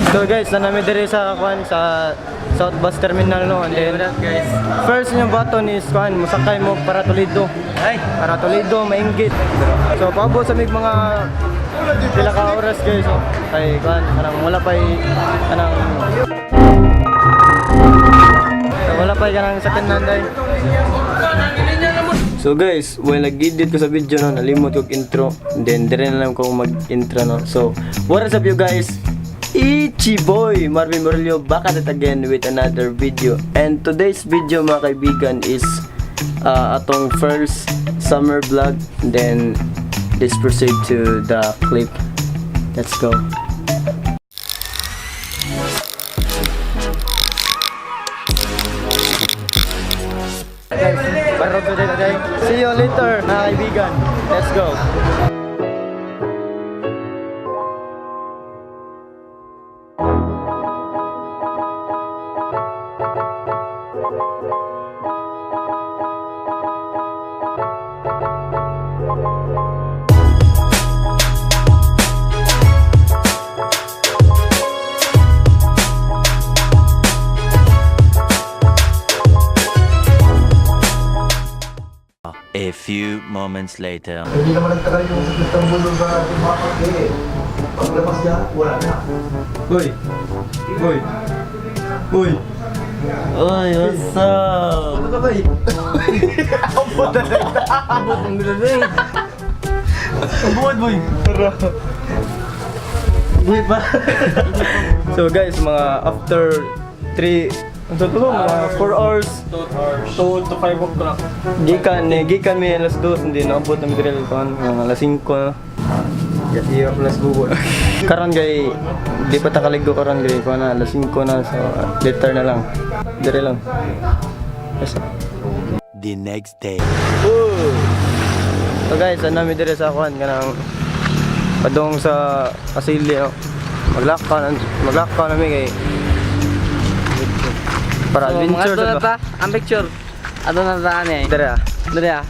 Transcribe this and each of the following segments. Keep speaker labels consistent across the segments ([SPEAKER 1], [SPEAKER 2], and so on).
[SPEAKER 1] So guys, nanami diri sa kuan sa South Bus Terminal no, and then
[SPEAKER 2] guys.
[SPEAKER 1] first yung button is kuan musakay mo para Toledo.
[SPEAKER 2] Ay,
[SPEAKER 1] Para Toledo Mainggit. So paabot sa mig mga pila ka oras guys. So kay kuan kanang wala pa kanang wala pa kanang sakyanan day. So guys, while nag-edit ko sa video no, nalimot ko intro. Then dire na lang ko mag-intro no. So, what is up you guys? Ichi boy, Marvin Morelio back at it again with another video. And today's video mga kaibigan is atong first summer vlog. Then let's proceed to the clip. Let's go. Barog today. See you later mga kaibigan. Let's go.
[SPEAKER 3] A few moments later.
[SPEAKER 4] Hindi naman nagtagal yung sakitang bulong sa ating mga pagkain. Paglabas niya, wala na.
[SPEAKER 1] Boy. Boy. Boy. Oy, what's up?
[SPEAKER 4] Ano ka ba eh? Abot na lang.
[SPEAKER 1] Abot ang gulay. Abot, boy. Tara. Boy pa. So guys, mga after 3 mga 4 hours 2 to 5 o'clock gikan mi alas 2 hindi naabot na midril kon alas 5 na kasi alas 2 karon gay di pa ta kaligo karon gay ko na alas 5 na so later na lang dire lang yes.
[SPEAKER 3] The next day.
[SPEAKER 1] So guys, nami dire sa kuan kanang Padung sa Casili maglakaw na mi kay para
[SPEAKER 2] so,
[SPEAKER 1] adventure
[SPEAKER 2] mga ta, ang picture. Ano na daan eh?
[SPEAKER 1] Dire ah.
[SPEAKER 2] Dire ah.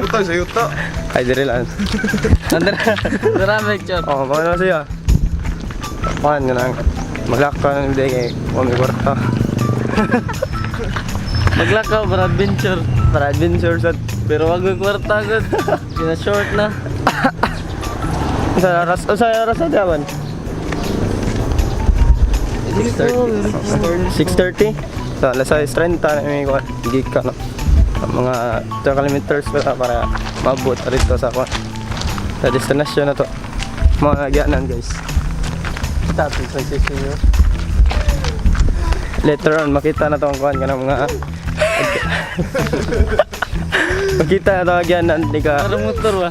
[SPEAKER 4] Ito sa yuto.
[SPEAKER 1] Ay dire lang.
[SPEAKER 2] Dire ang picture.
[SPEAKER 1] Oh, paano siya? Kuan nga maglakaw na mi kay may kwarta.
[SPEAKER 2] Maglakaw para adventure.
[SPEAKER 1] Para adventure sa
[SPEAKER 2] Pero wag may kwarta agad. Sina short na.
[SPEAKER 1] sa oras sa dawan. 6:30. So alas 6:30 na may kuan gika no. Mga 2 kilometers para maabot rito sa kuan sa destination na to. Mga nagyanan guys. Stop it sa session. Later on makita na to ang kuan kanang mga makita na to nagyanan di ka
[SPEAKER 2] Para motor ba?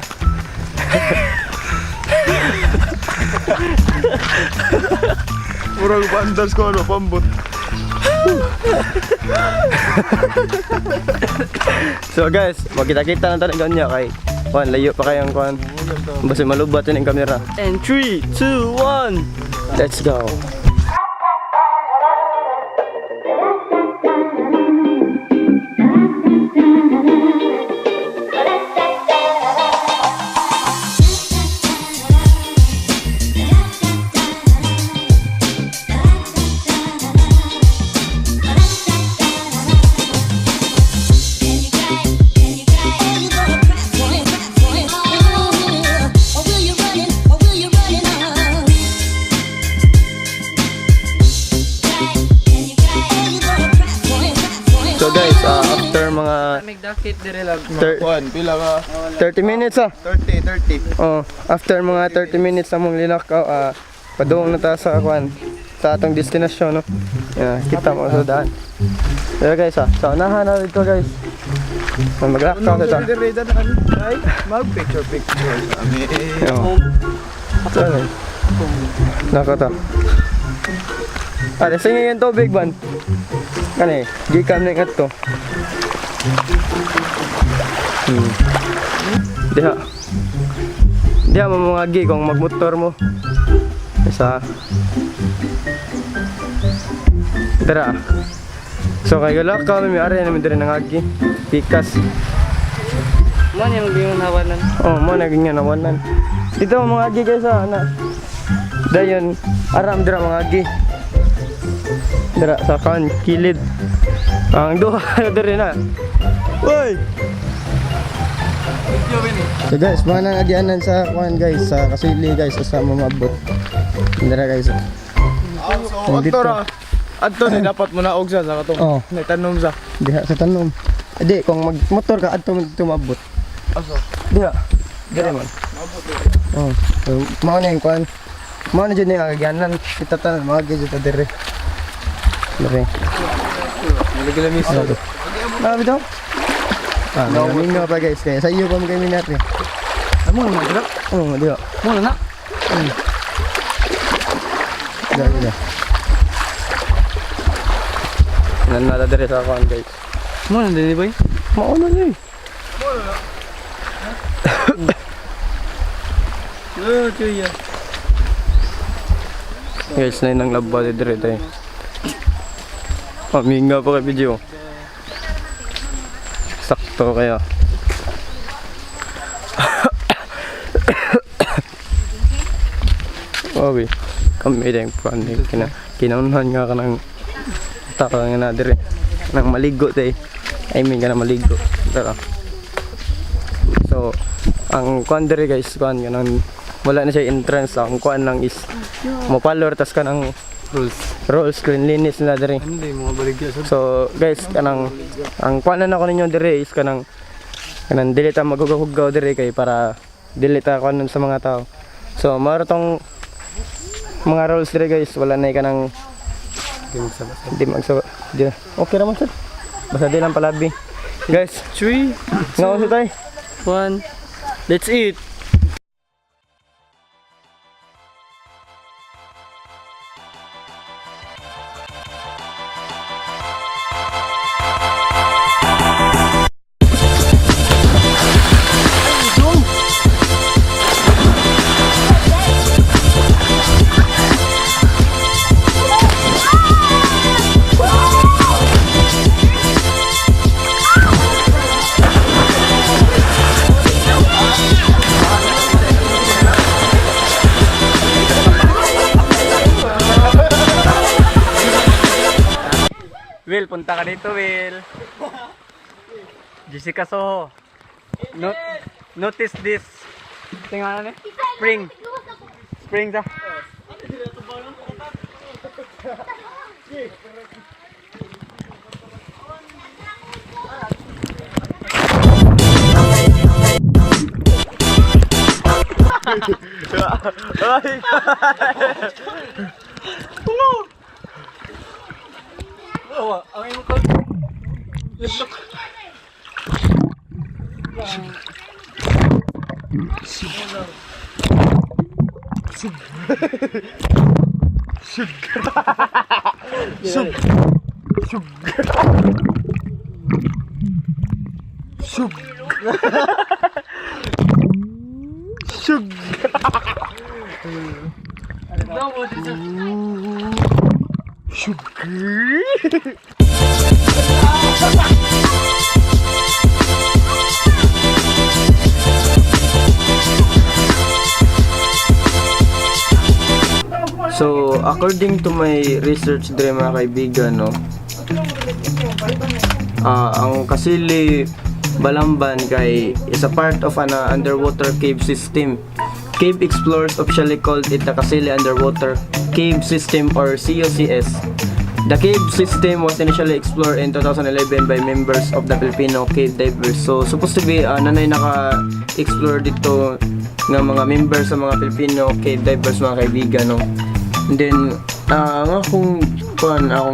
[SPEAKER 4] Murang bandas ko ano, pambot.
[SPEAKER 1] So guys, magkita-kita na talaga niya kay kuan layo pa kayang kuan. Basta malubat yun ang camera. And 3, 2, 1. Let's go. So guys, after mga
[SPEAKER 2] Magdakit dire lag.
[SPEAKER 4] Kuan, pila ka?
[SPEAKER 1] 30 minutes
[SPEAKER 4] 30.
[SPEAKER 1] Oh, after mga 30 minutes na mong linakaw, padung na ta sa kuan sa atong destination no. Yeah, kita mo sa daan. So guys, sa unahan na dito guys. Maglakaw sa ta.
[SPEAKER 4] Ay, mag-picture sa amin.
[SPEAKER 1] So, nakata. Ada singin yung tubig ban. Kani, gikan ning adto. Diha mo mga gi kung magmotor mo. Isa. Tara. So kay Lakaw may ari namin dire nang agi. Pikas.
[SPEAKER 2] Mo niya maging hawanan.
[SPEAKER 1] Oh, mo naging nawanan. Dito mga agi guys ana. Dayon aram dira mga agi. Dira sa kan kilid. Ang duha diri na. Uy. So guys, mga nang agianan sa kuan guys, sa Casili guys, sa mamabot. Dira guys.
[SPEAKER 5] So, adto ni dapat mo na og sa katong.
[SPEAKER 1] Oh,
[SPEAKER 5] Nitanom sa.
[SPEAKER 1] diha sa tanom. Di kung magmotor ka adto mo tumabot.
[SPEAKER 5] Aso.
[SPEAKER 1] Diha. Dire man. Oh, so, mao na yung kuan. Mao na jud ni agianan kita tanan mga agi jud dire. Dire.
[SPEAKER 5] Nagalamis.
[SPEAKER 1] Ah, bitaw. Ah, mingo pa guys, kaya sa iyo pa mo kami natin.
[SPEAKER 2] Amo na dira.
[SPEAKER 1] Oh, diha.
[SPEAKER 2] Mo na.
[SPEAKER 1] Diha. Nan nata dire sa kuan guys.
[SPEAKER 2] Mo na din boy.
[SPEAKER 1] Mao na ni.
[SPEAKER 2] Oh, cuya.
[SPEAKER 1] Guys, na nang laba dire tayo. Paminga pa kay video. Sakto kaya. Okay. Kami din po kinaunahan nga ka ng taka nga na dire. Nang maligo tayo. I mean ka na maligo. Tara. So, ang kuan dire guys, kuan ganun. Wala na siya entrance. Ang kuan lang is mopalor tas ka ng rules cleanliness na dire.
[SPEAKER 5] Hindi mga baligya sa.
[SPEAKER 1] So guys, kanang ang kuan na ko ninyo dire is kanang dili ta maghugaw dire kay para dili ta kuan sa mga tao. So maro tong mga rules dire guys, wala na kanang di magsaba. Di. Okay ra man sir. Basta di lang palabi. Guys,
[SPEAKER 2] 3,
[SPEAKER 1] ngaon si tay.
[SPEAKER 2] 1. Let's eat. Will, punta ka dito, Will. Jessica Soho. Notice this. Tingnan na Spring. Spring ta. Ang imo ko.
[SPEAKER 1] So, according to my research dire mga kaibigan, no, ang Casili Balamban kay is a part of an underwater cave system. Cave explorers officially called it the Casili Underwater Cave System or COCS. The cave system was initially explored in 2011 by members of the Filipino cave divers. So, supposed to be nanay naka-explore dito ng mga members sa mga Filipino cave divers mga kaibigan, no. And then, akong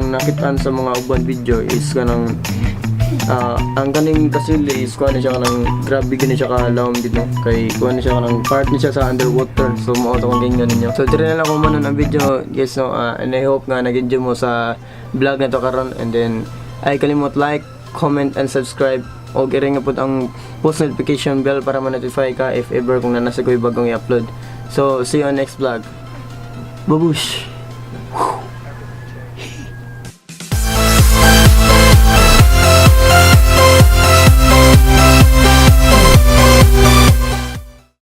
[SPEAKER 1] nakitaan sa mga uban video is kanang ang kaning Casili is kuha na siya kanang grabe gani siya kalawom dito kay kuha na siya kanang part na siya sa underwater. So mao to kung ganyan ninyo. So dire na lang ko manon ang video guys, no, and I hope nga nag-enjoy mo sa vlog na to karon. And then ay kalimot like, comment and subscribe o giring nga pud ang post notification bell para ma-notify ka if ever kung nanasa ko bagong i-upload. So see you on next vlog. Babush!